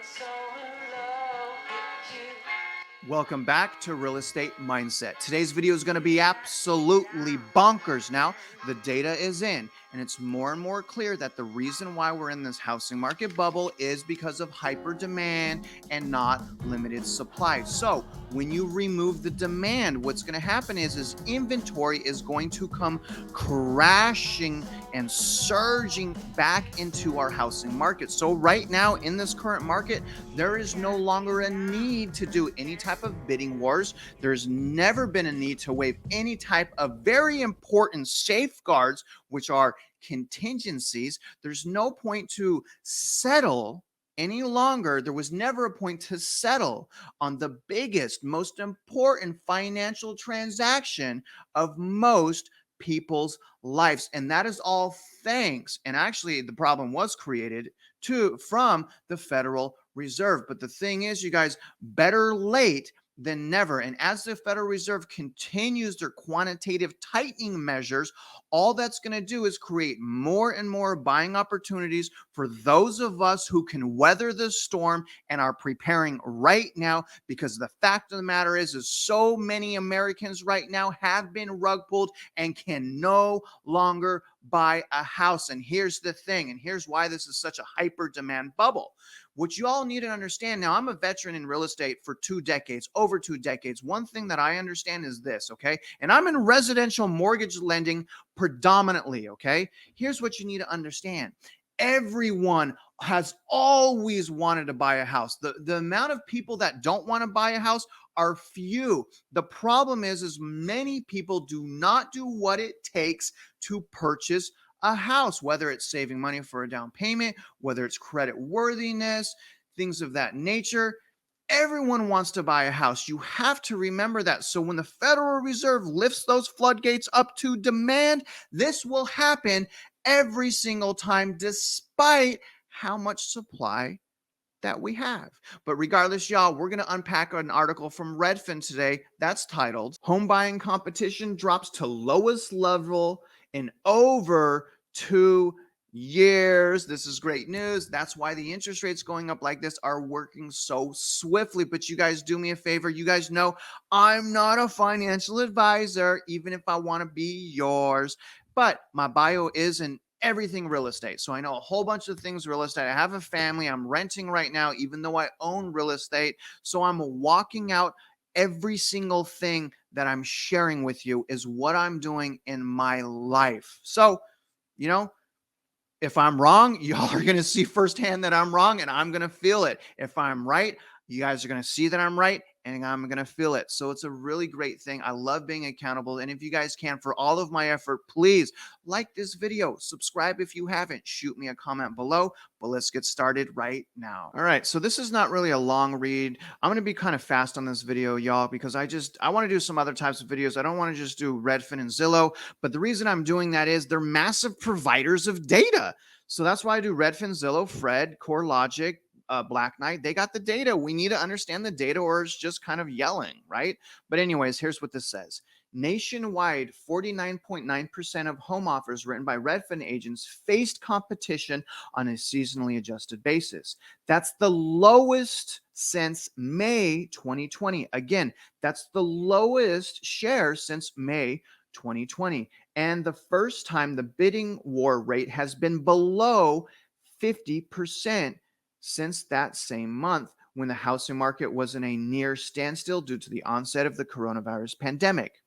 so in love with you. Welcome back to Real Estate Mindset. Today's video is going to be absolutely bonkers. Now, the data is in, and it's more and more clear that the reason why we're in this housing market bubble is because of hyper demand and not limited supply. So, when you remove the demand, what's going to happen is inventory is going to come crashing and surging back into our housing market. So, right now in this current market, there is no longer a need to do any type of bidding wars. There's never been a need to waive any type of very important safeguards, which are contingencies. There's no point to settle any longer. There was never a point to settle on the biggest, most important financial transaction of most people's lives. And that is all thanks. And actually, the problem was created from the Federal Reserve. But the thing is, you guys, better late than never. And as the Federal Reserve continues their quantitative tightening measures, all that's going to do is create more and more buying opportunities for those of us who can weather the storm and are preparing right now. Because the fact of the matter is so many Americans right now have been rug pulled and can no longer buy a house. And here's the thing, and here's why this is such a hyper demand bubble. What you all need to understand now, I'm a veteran in real estate for 2 decades, over 2 decades. One thing that I understand is this, okay? And I'm in residential mortgage lending predominantly, okay? Here's what you need to understand. Everyone has always wanted to buy a house. The amount of people that don't want to buy a house are few. The problem is many people do not do what it takes to purchase a house, whether it's saving money for a down payment, whether it's credit worthiness, things of that nature. Everyone wants to buy a house. You have to remember that. So when the Federal Reserve lifts those floodgates up to demand, this will happen every single time, despite how much supply that we have. But regardless, y'all, we're going to unpack an article from Redfin today that's titled Home Buying Competition Drops to Lowest Level in Over 2 Years. This is great news. That's why the interest rates going up like this are working so swiftly. But you guys do me a favor. You guys know I'm not a financial advisor, even if I want to be yours. But my bio is in everything real estate. So I know a whole bunch of things real estate. I have a family. I'm renting right now, even though I own real estate. So I'm walking out every single thing that I'm sharing with you is what I'm doing in my life. So, you know, if I'm wrong, y'all are going to see firsthand that I'm wrong and I'm going to feel it. If I'm right, you guys are going to see that I'm right and I'm going to feel it. So it's a really great thing. I love being accountable. And if you guys can, for all of my effort, please like this video, subscribe if you haven't, shoot me a comment below, but let's get started right now. All right. So this is not really a long read. I'm going to be kind of fast on this video, y'all, because I want to do some other types of videos. I don't want to just do Redfin and Zillow, but the reason I'm doing that is they're massive providers of data. So that's why I do Redfin, Zillow, Fred, CoreLogic, Black Knight. They got the data. We need to understand the data, or it's just kind of yelling, right? But anyways, here's what this says. Nationwide, 49.9% of home offers written by Redfin agents faced competition on a seasonally adjusted basis. That's the lowest since May 2020. Again, that's the lowest share since May 2020. And the first time the bidding war rate has been below 50% since that same month, when the housing market was in a near standstill due to the onset of the coronavirus pandemic.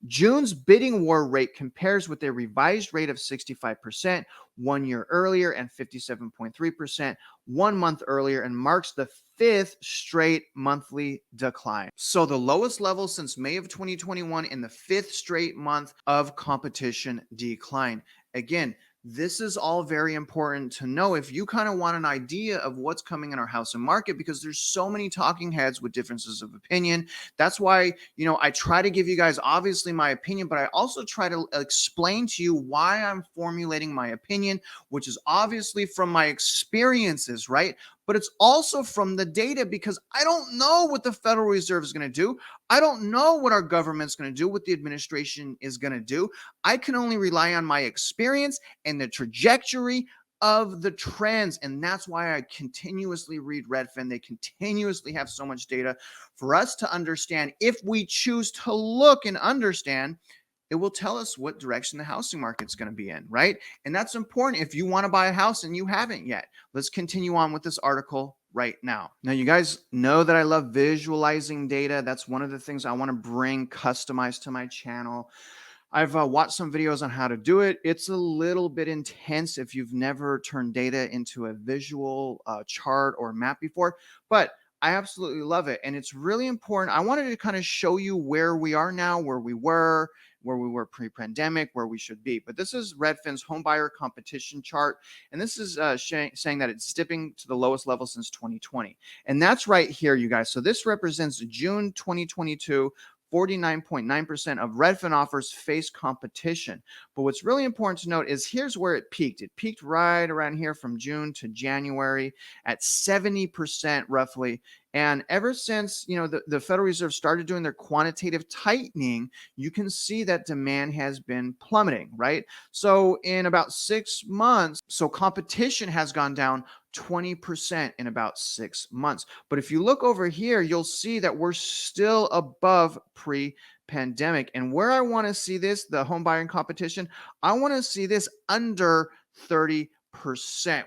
June's bidding war rate compares with a revised rate of 65% 1 year earlier and 57.3% 1 month earlier, and marks the 5th straight monthly decline. So the lowest level since May of 2021 in the 5th straight month of competition decline. Again, this is all very important to know if you kind of want an idea of what's coming in our housing market, because there's so many talking heads with differences of opinion. That's why, I try to give you guys obviously my opinion, but I also try to explain to you why I'm formulating my opinion, which is obviously from my experiences, right? But it's also from the data, because I don't know what the Federal Reserve is going to do. I don't know what our government's going to do, what the administration is going to do. I can only rely on my experience and the trajectory of the trends. And that's why I continuously read Redfin. They continuously have so much data for us to understand. If we choose to look and understand, it will tell us what direction the housing market's going to be in, right? And that's important if you want to buy a house and you haven't yet. Let's continue on with this article right now. Now, you guys know that I love visualizing data. That's one of the things I want to bring customized to my channel. I've watched some videos on how to do it. It's a little bit intense if you've never turned data into a visual chart or map before, but I absolutely love it. And it's really important. I wanted to kind of show you where we are now, where we were pre-pandemic, where we should be. But this is Redfin's home buyer competition chart. And this is saying that it's dipping to the lowest level since 2020. And that's right here, you guys. So this represents June 2022. 49.9% of Redfin offers face competition. But what's really important to note is here's where it peaked. It peaked right around here from June to January at 70% roughly. And ever since, the Federal Reserve started doing their quantitative tightening, you can see that demand has been plummeting, right? So in about 6 months, competition has gone down 20% in about 6 months. But if you look over here, you'll see that we're still above pre-pandemic. And where I want to see this, the home buying competition, I want to see this under 30%.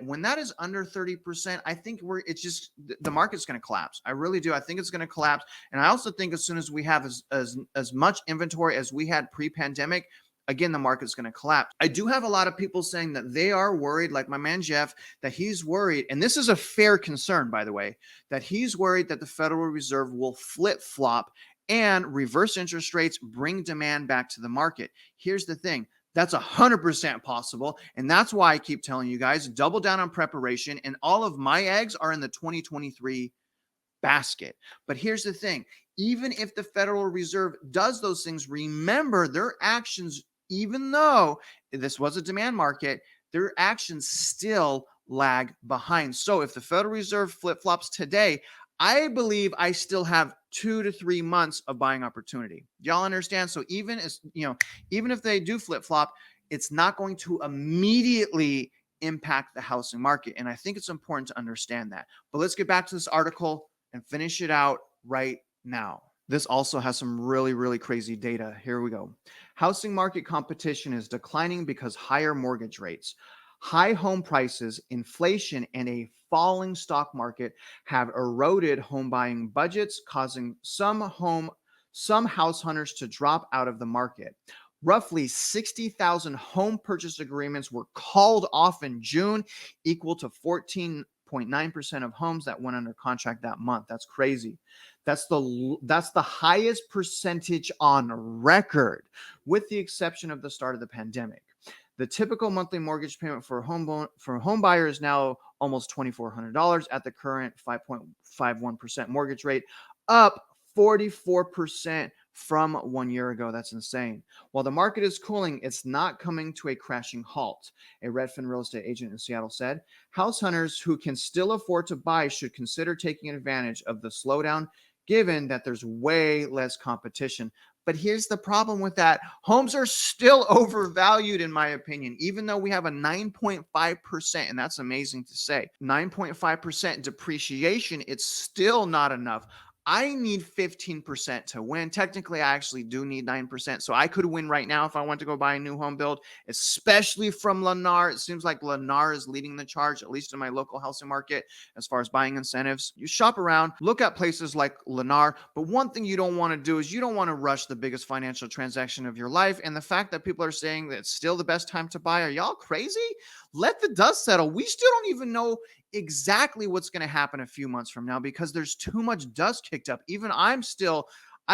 When that is under 30%, I think the market's going to collapse. I really do. I think it's going to collapse. And I also think as soon as we have as much inventory as we had pre-pandemic, again, the market's going to collapse. I do have a lot of people saying that they are worried, like my man Jeff, that he's worried, and this is a fair concern, by the way, that he's worried that the Federal Reserve will flip-flop and reverse interest rates, bring demand back to the market. Here's the thing. That's 100% possible. And that's why I keep telling you guys, double down on preparation. And all of my eggs are in the 2023 basket. But here's the thing. Even if the Federal Reserve does those things, remember their actions, even though this was a demand market, their actions still lag behind. So if the Federal Reserve flip-flops today, I believe I still have 2 to 3 months of buying opportunity. Y'all understand? So even if they do flip-flop, it's not going to immediately impact the housing market. And I think it's important to understand that. But let's get back to this article and finish it out right now. This also has some really, really crazy data. Here we go. Housing market competition is declining because higher mortgage rates, high home prices, inflation, and a falling stock market have eroded home buying budgets, causing some house hunters to drop out of the market. Roughly 60,000 home purchase agreements were called off in June, equal to 14.9% of homes that went under contract that month. That's crazy. That's the highest percentage on record, with the exception of the start of the pandemic. The typical monthly mortgage payment for a home buyer is now almost $2,400 at the current 5.51% mortgage rate, up 44% from 1 year ago. That's insane. While the market is cooling, it's not coming to a crashing halt. A Redfin real estate agent in Seattle said, house hunters who can still afford to buy should consider taking advantage of the slowdown, given that there's way less competition. But here's the problem with that. Homes are still overvalued, in my opinion, even though we have a 9.5%, and that's amazing to say, 9.5% depreciation, it's still not enough. I need 15% to win. Technically, I actually do need 9%. So I could win right now if I want to go buy a new home build, especially from Lennar. It seems like Lennar is leading the charge, at least in my local housing market, as far as buying incentives. You shop around, look at places like Lennar. But one thing you don't want to do is you don't want to rush the biggest financial transaction of your life. And the fact that people are saying that it's still the best time to buy, are y'all crazy? Let the dust settle. We still don't even know exactly what's going to happen a few months from now because there's too much dust kicked up. Even I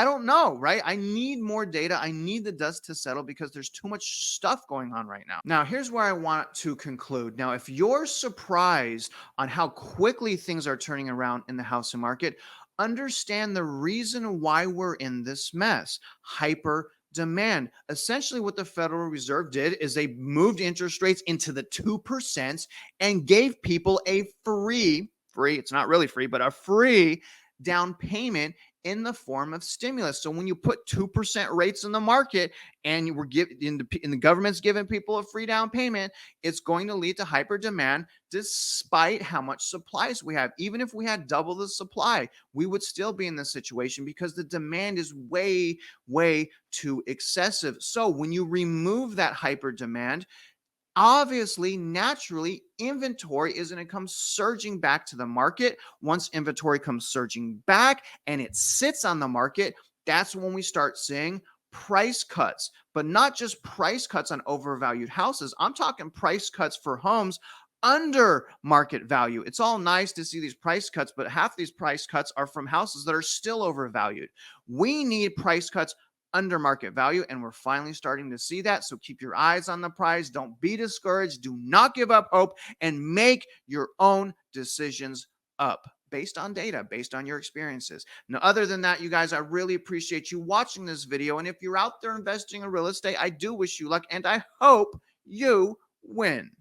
don't know, right? I need more data. I need the dust to settle because there's too much stuff going on right now. Now, here's where I want to conclude. Now, if you're surprised on how quickly things are turning around in the housing market, understand the reason why we're in this mess. Hyper demand. Essentially, what the Federal Reserve did is they moved interest rates into the 2% and gave people a free, it's not really free, but a free down payment in the form of stimulus. So when you put 2% rates in the market and we're giving the government's giving people a free down payment, it's going to lead to hyper demand despite how much supplies we have. Even if we had double the supply, we would still be in this situation because the demand is way, way too excessive. So when you remove that hyper demand, obviously, naturally, inventory is going to come surging back to the market. Once inventory comes surging back and it sits on the market, that's when we start seeing price cuts, but not just price cuts on overvalued houses. I'm talking price cuts for homes under market value. It's all nice to see these price cuts, but half these price cuts are from houses that are still overvalued. We need price cuts under market value, and we're finally starting to see that. So keep your eyes on the prize. Don't be discouraged. Do not give up hope, and make your own decisions up based on data, based on your experiences. Now, other than that, you guys, I really appreciate you watching this video. And if you're out there investing in real estate, I do wish you luck, and I hope you win.